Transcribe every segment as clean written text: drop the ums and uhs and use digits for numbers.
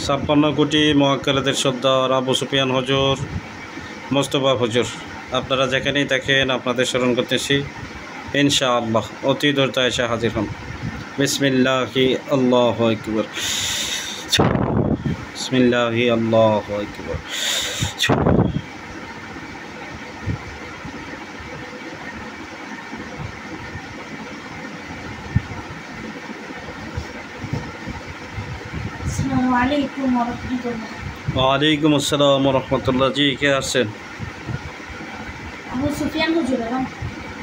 56 কোটি মহাক্কালাদের সর্দার আবু সুফিয়ান হুজুর, মোস্তফা হুজুর, আপনারা যেখানেই দেখেন আপনাদের স্মরণ করতেছি। ইনশাআল্লাহ অতি দ্রুত এসে হাজির হন। বিসমিল্লাহি আল্লাহু আকবার, বিসমিল্লাহি আল্লাহু আকবার। ওয়ালাইকুম আসসালাম রহমতুল্লাহ। জি, কে আসছেন? আবু সুফিয়ান হুজুর এবং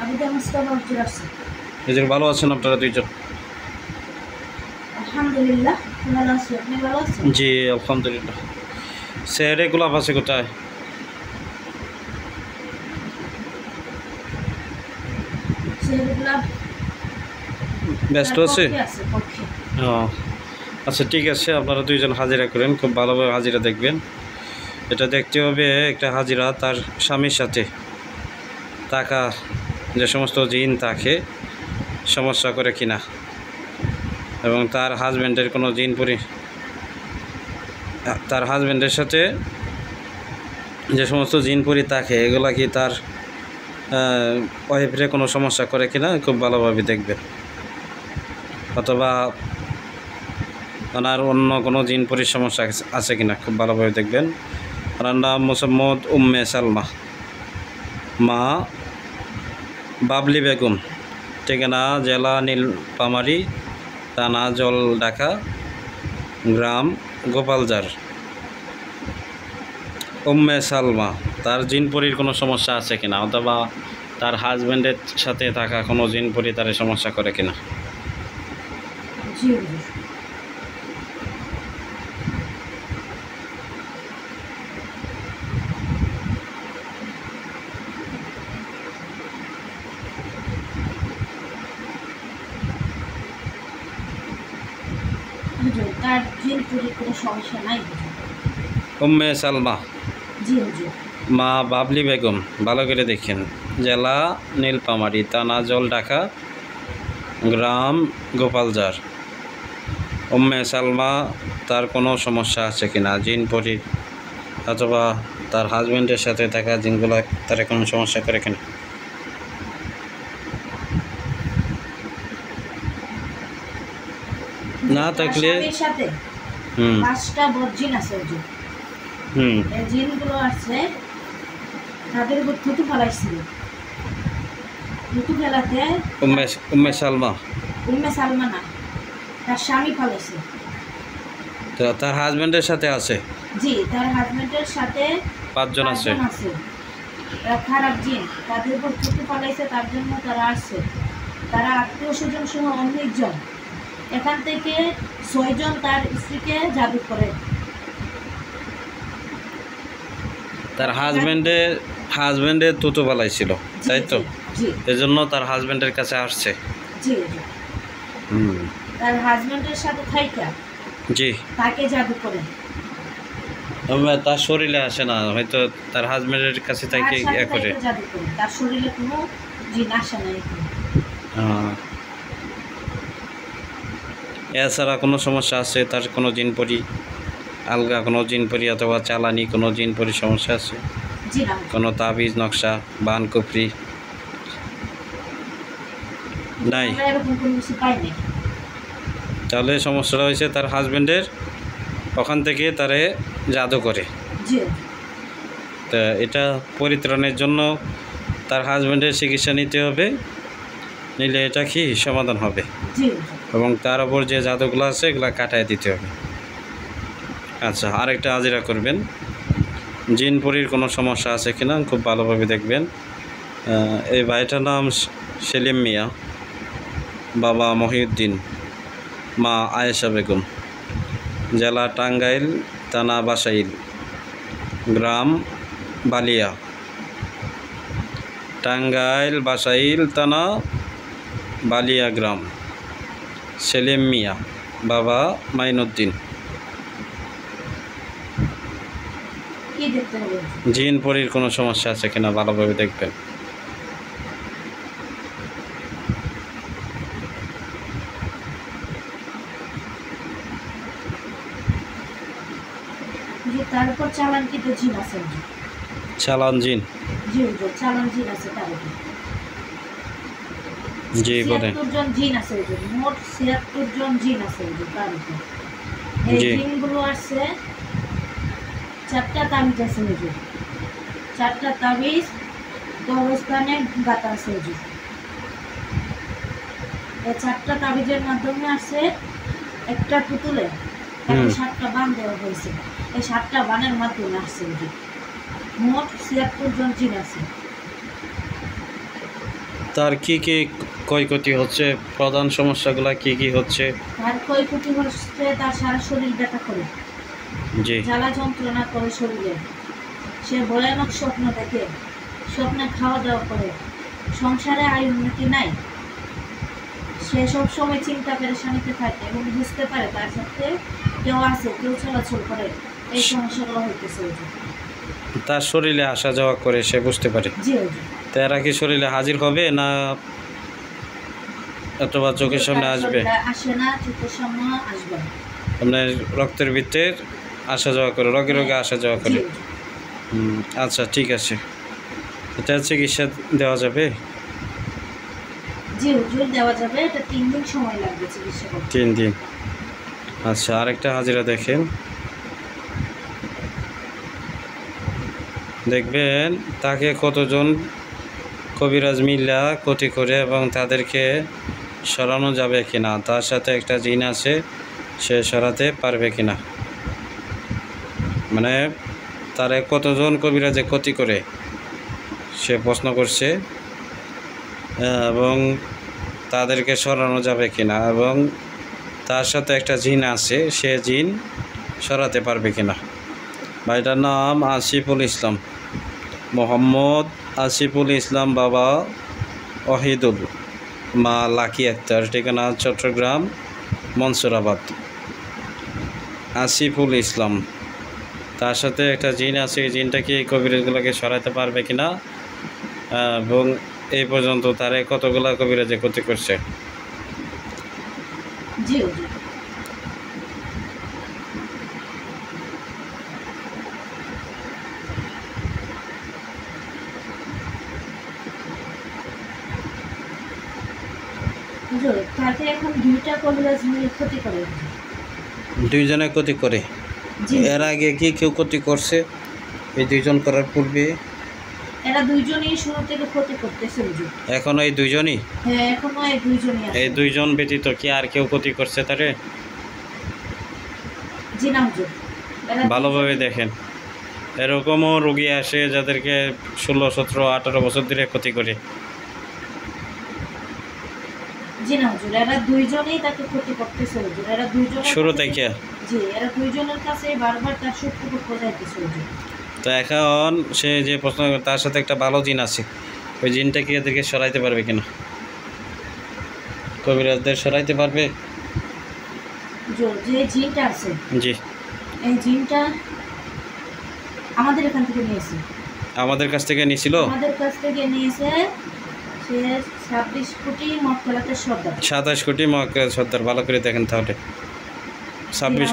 আবু মুস্তাফা হুজুর আসছে। হুজুর ভালো আছেন আপনারা দুইজন? আলহামদুলিল্লাহ ভালো আছি, আপনি ভালো আছেন? জি আলহামদুলিল্লাহ। সেহরে গোলাপ আছে কোথায়? সেগুলা ব্যস্ত আছে? ও আচ্ছা, ঠিক আছে, আপনারা দুইজন হাজিরা করেন, খুব ভালোভাবে হাজিরা দেখবেন। এটা দেখতে হবে একটা হাজিরা তার স্বামীর সাথে থাকা যে সমস্ত জিন তাকে সমস্যা করে কিনা, এবং তার হাজব্যান্ডের কোনো জিন তার হাজব্যান্ডের সাথে যে সমস্ত জিন পরি থাকে এগুলা কি তার ওয়াইফের কোনো সমস্যা করে কিনা খুব ভালোভাবে দেখবেন, অথবা ওনার অন্য কোনো জিন পরির সমস্যা আছে কিনা খুব ভালোভাবে দেখবেন। ওনার নাম মোসাম্মদ উম্মে সালমা, মা বাবলি বেগম, ঠিকানা জেলা নীলপামারী, থানা জলঢাকা, গ্রাম গোপালজার। উম্মে সালমা, তার জিনপরির কোনো সমস্যা আছে কিনা, অথবা তার হাজব্যান্ডের সাথে থাকা কোনো জিনপরি তার সমস্যা করে কিনা। জি হুজুর। হুজুর, তার জিনপুরির কোনো সমস্যা নাই হুজুর। উম্মে সালমা, জি হুজুর। মা বাবলি বেগম, ভালো করে দেখেন, জেলা নীলপামারী, থানা জলঢাকা, গ্রাম গোপালজার। উম্মে সালমা, তার কোনো সমস্যা আছে কিনা জিনপরি, অথবা তার হাজব্যান্ডের সাথে থাকা জিনগুলো তার কোনো সমস্যা করে কিনা। না থাকলে স্বামীর সাথে 5টা বজ্জিন আছে হুজুর। এই জিনগুলো আছে, তাদের উপর থুতু ফেলাইছিল। থুতু ফেলাতে উম্মে সালমা, উম্মে সালমা না, তার স্বামী ফেলাইছে। তো তার হাজব্যান্ডের সাথে আছে? জি, তার হাজবেন্ডের সাথে 5 জন আছে। তারা খারাপ জিন, তাদের উপর থুতু ফেলাইছে, তার জন্য তারা আসছে। তারা আত্মীয় স্বজন সহ অনেকজন, এখান থেকে 6 জন তার স্ত্রীকে জাদু করে। তার হাজব্যান্ডের তুতো বালাইছিল, তাই তো? জি, এজন্য তার হাজব্যান্ডের কাছে আসছে। জি, তার হাজবেন্ডের সাথে থাইকা জি, তাকে জাদু করে। তার শরীরে আসে না, হয়তো তার হাজব্যান্ডের কাছে তাকে ইয়ে করে জাদু করে, তার শরীরে কোনো জিন আসে না। এছাড়া কোনো সমস্যা আছে তার, কোনো জিন পরি, আলগা কোনো জিন পরি অথবা চালানি কোনো জিন পরি সমস্যা আছে? জি না। কোনো তাবিজ নকশা বান কুফরি নাই? এরকম কোনো কিছু পাই নাই। তাহলে সমস্যাটা হয়েছে তার হাজব্যান্ডের, ওখান থেকে তারে জাদু করে। জি। তা এটা পরিত্রাণের জন্য তার হাজব্যান্ডের চিকিৎসা নিতে হবে, নিলে এটা কি সমাধান হবে। জি। এবং তার ওপর যে জাদুগুলো আছে এগুলো কাটায় দিতে হবে। আচ্ছা, আরেকটা হাজিরা করবেন, জিনপুরির কোনো সমস্যা আছে কিনা খুব ভালোভাবে দেখবেন। এই ভাইটার নাম সেলিম মিয়া, বাবা মহিউদ্দিন, মা আয়েশা বেগম, জেলা টাঙ্গাইল, থানা বাসাইল, গ্রাম বালিয়া। টাঙ্গাইল বাসাইল থানা বালিয়া গ্রাম। সেলিম মিয়া, বাবা মাইনুদ্দিন। জিন পরির কোনো সমস্যা আছে কিনা ভালোভাবে দেখবেন। হুজুর তার উপর চালানকৃত জিন আছে হুজুর। চালান জিন? জি হুজুর, চালান জিন আছে তার উপর। জি বলেন। ৭৬ জন জিন আছে হুজুর, মোট ৭৬ জন জিন আছে হুজুর তার উপর। এই জি। জিনগুলো আসছে 4টা তাবিজ আছে হুজুর, 4টা তাবিজ কবরস্থানে গাঁথা আছে হুজুর। এই 4টা তাবিজের মাধ্যমে আসছে একটা পুতুলে তাকে 7টা বান দেওয়া হয়েছে। এই 7টা বানের মাধ্যমে আসছে হুজুর। মোট ৭৬ জন জিন আছে। তার কি কি ক্ষয়ক্ষতি হচ্ছে, প্রধান সমস্যাগুলো কি কি হচ্ছে? তার ক্ষয়ক্ষতি হচ্ছে তার সারা শরীর ব্যথা করে, জি। জ্বালা যন্ত্রণা করে শরীরে, সে ভয়ানক স্বপ্ন দেখে, স্বপ্নে খাওয়া দাওয়া করে, সংসারে আয় উন্নতি নাই, সে সব সময় চিন্তা পেরেশানিতে থাকে এবং বুঝতে পারে তার সাথে কেউ আছে, কেউ চলাচল করে। এই সমস্যাগুলো হইতেছে হুজুর। তার শরীরে আসা যাওয়া করে সে বুঝতে পারে। জি হুজুর। তো এরা কি শরীরে হাজির হবে না অথবা চোখের সামনে তার আসবে? শরীরে আসে না, চোখের সামনে আসবে না। আপনার রক্তের ভিতরে আসা যাওয়া করে, রোগে রোগে আসা যাওয়া জি করে। হুজুর। আচ্ছা ঠিক আছে, এটা চিকিৎসা দেওয়া যাবে? জি হুজুর, দেওয়া যাবে। এটা 3 দিন সময় লাগবে চিকিৎসা করতে। 3 দিন। আচ্ছা, আরেকটা হাজিরা দেখেন। দেখবেন তাকে কতজন কবিরাজ মিল্লা ক্ষতি করে এবং তাদেরকে সরানো যাবে কিনা, তার সাথে একটা জিন আছে, সে সরাতে পারবে কিনা, মানে তারে কতজন কবিরাজে ক্ষতি করে সে প্রশ্ন করছে, এবং তাদেরকে সরানো যাবে কিনা, এবং তার সাথে একটা জিন আছে, সে জিন সরাতে পারবে কিনা। ভাইটার নাম আসিফুল ইসলাম, মোহাম্মদ আসিফুল ইসলাম, বাবা ওহিদুল, মা লাকি আক্তার, ঠিকানা চট্টগ্রাম মনসুরাবাদ। আসিফুল ইসলাম, তার সাথে একটা জিন আছে, এই জিনটা কি এই কবিরাজগুলোকে সরাতে পারবে কিনা, এবং এই পর্যন্ত তারে কতগুলা কবিরাজে ক্ষতি করছে। জি হুজুর। হুজুর, তাকে এখন 2টা কবিরাজ মিলে ক্ষতি করে হুজুর। 2 জনে ক্ষতি করে? জি। এর আগে কি কেউ ক্ষতি করছে এই 2 জন করার পূর্বে? এরা 2 জনই শুরু থেকে ক্ষতি করতেছে হুজুর। এখনো এই 2 জনই? হ্যাঁ, এখনো এই 2 জনই আছে। এই 2 জন ব্যতীত কি আর কেউ ক্ষতি করছে তারে? জি না হুজুর। এরা ভালোভাবে দেখেন, এরকমও রোগী আসে যাদেরকে 16, 17, 18 বছর ধরে ক্ষতি করে। জি না হুজুর, এরা 2 জনেই তাকে ক্ষতি করতেছে হুজুর। এরা 2 জনের শুরু কাছে- থেকে? জি, এরা 2 জনের কাছে বারবার তার শত্রু খোঁজাইতেছে হুজুর। তো এখন সে যে প্রশ্ন, তার সাথে একটা ভালো জিন আছে, ওই জিনটা কি এদেরকে সরাইতে পারবে কিনা, কবিরাজদের সরাইতে পারবে? হুজুর, যে জিনটা আছে, জি। এই জিনটা আমাদের এখান থেকে নিয়েছে। আমাদের কাছ থেকে নিয়েছিল? আমাদের কাছ থেকে নিয়েছে সে 26 কোটি মক্কেলাতের সর্দার। 27 কোটি মহাকাশ সর্দার, ভালো করে দেখেন তাহলে। 26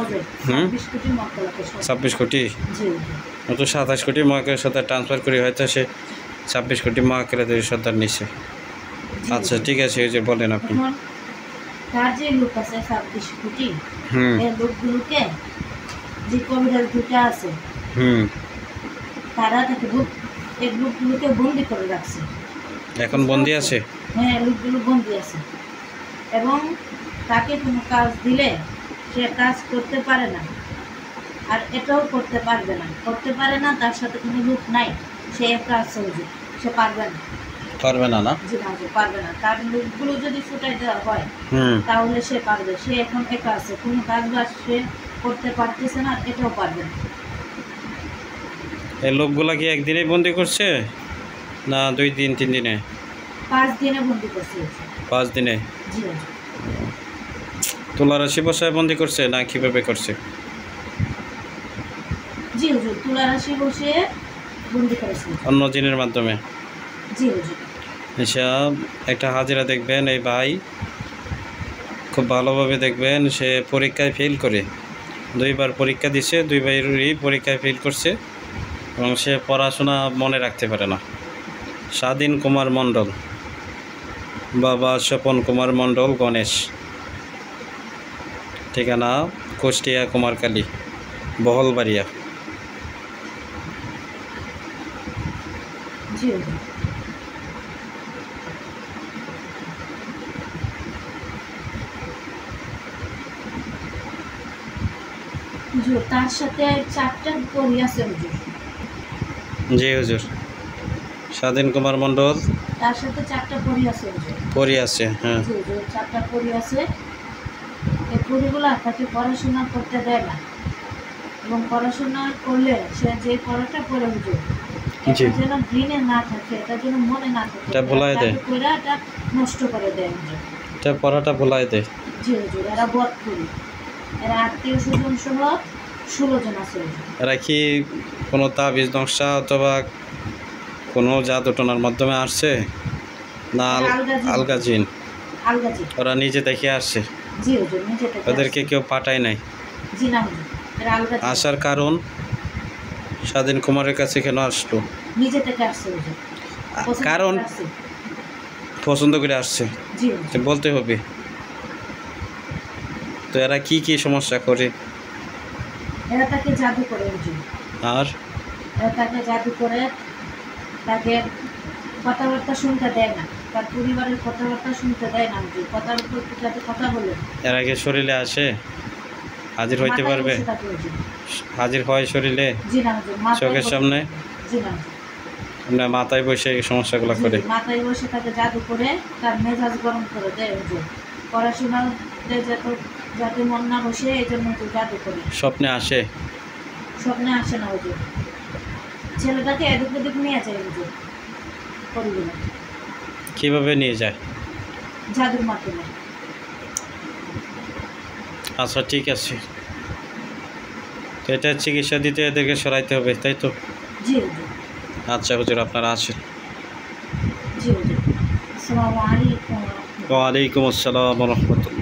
26 কোটি মক্কেলাতের সর্দার। 26 কোটি? জি হুজুর। তো 27 কোটি মহাকাশ সর্দার ট্রান্সফার করে হয়তো সে 26 কোটি মহাকাশ সর্দার নিছে। জি আচ্ছা হুজুর। ঠিক আছে, এই যে বলেন আপনি। এখন তার যে লোক আছে 26 কোটি, হুম এই লোকগুলোকে, যে কবিরাজ 2টা আছে, হুম তারা তাকে এই লোকগুলোকে বন্দি করে রাখছে। এখন বন্দি আছে? হ্যাঁ, লোকগুলো বন্দি আছে এবং তাকে কোনো কাজ দিলে সে কাজ করতে পারে না, আর এটাও করতে পারবে না, তার সাথে কোনো লোক নাই, সে একা আছে হুজুর, সে পারবে না। পারবে না? না? জি না হুজুর, পারবে না। তার লোকগুলো যদি ছুটাই দেওয়া হয় হুম তাহলে সে পারবে। সে এখন একা আছে, কোনো কাজ বাজ সে করতে পারতেছে না, আর এটাও পারবে না। এই লোকগুলা কি একদিনেই বন্দি করছে না 2 দিন 3 দিনে? 5 দিনে বন্দি করছে হুজুর। 5 দিনে? জি হুজুর। তুলারাশি বসায় বন্দি করছে না কিভাবে করছে? জি হুজুর, তুলা রাশি বসে বন্দি করেছে। অন্য জিনের মাধ্যমে? জি হুজুর। এসব একটা হাজিরা দেখবেন, এই ভাই খুব ভালোভাবে দেখবেন, সে পরীক্ষায় ফেল করে 2বার পরীক্ষা দিছে, 2বারই পরীক্ষায় ফেল করছে এবং সে পড়াশোনা মনে রাখতে পারে না। স্বাধীন কুমার মণ্ডল, বাবা স্বপন কুমার মণ্ডল গণেশ, ঠিকানা কুষ্টিয়া কুমারকালী বহলবাড়িয়া। জি হুজুর। হুজুর তার সাথে 4টা পরি আছে হুজুর। জি হুজুর। স্বাধীন কুমার মণ্ডল তার সাথে 4টা পরি আছে হুজুর। পড়ে আছে, হ্যাঁ। জি হুজুর, 4টা পরি আছে। এই পরিগুলা তাকে পড়াশোনা করতে দেয় না, এবং পড়াশোনা করলে সে যে পড়াটা পড়ে হুজুর, জি। এটা যেন ব্রেনে না থাকে, এটা যেন মনে না থাকে, এটা ভুলাই দেয়। এটা নষ্ট করে দেয় হুজুর। এটা পড়াটা ভুলাই দেয়। জি হুজুর, এরা বদ করি, এরা আত্মীয় স্বজন সহ 16 জন আছে হুজুর। এরা কি কোনো তাবিজ নকশা অথবা কোনো জাদুটনার মাধ্যমে আসছে, না আলগা জিন? আলগা জি। ওরা নিজে দেখে আসছে, জি হুজুর, নিজে থেকে ওদেরকে কেউ পাঠায় নাই? আসছে। জি না হুজুর, এরা আলগা জি। আসার কারণ স্বাধীন কুমারের কাছে কেন আসলো? নিজে থেকে আসছে হুজুর। পছন্দ কারণ করে আসছে। পছন্দ করে আসছে, জি হুজুর। তো বলতে হবে। তো এরা কি কি সমস্যা করে? এরা তাকে জাদু করে হুজুর। আর এরা তাকে জাদু করে, তাকে কথাবার্তা শুনতে দেয় না, তার পরিবারের কথাবার্তা শুনতে দেয় না হুজুর। কথার উপর যাতে কথা বলে, এরা কি শরীরে আসে, হাজির হইতে মাথায় পারবে? বসে থাকে হুজুর। হাজির হয় শরীরে, জি না হুজুর, মাথায় চোখের বসে সামনে? থাকে। জি না হুজুর। না, মাথায় বসে এই সমস্যাগুলো জি, করে? মাথায় বসে তাকে জাদু করে তার মেজাজ গরম করে দেয় হুজুর। পড়াশোনাতে যাতে মন না বসে, এই জন্য তো জাদু করে। স্বপ্নে আসে? স্বপ্নে আসে না হুজুর। ছেলেটাকে এদিক ওদিক নিয়ে যায় হুজুর, পরিগুলো কিভাবে নিয়ে যায়? জাদুর মাধ্যমে। আচ্ছা, ঠিক আছে। তো এটা চিকিৎসা দিতে এদেরকে সরাইতে হবে, তাই তো? জি হুজুর। আচ্ছা হুজুর, আপনারা আসেন। জি হুজুর। আসসালামু আলাইকুম। ওয়ালাইকুম আসসালাম রহমতুল্লাহ।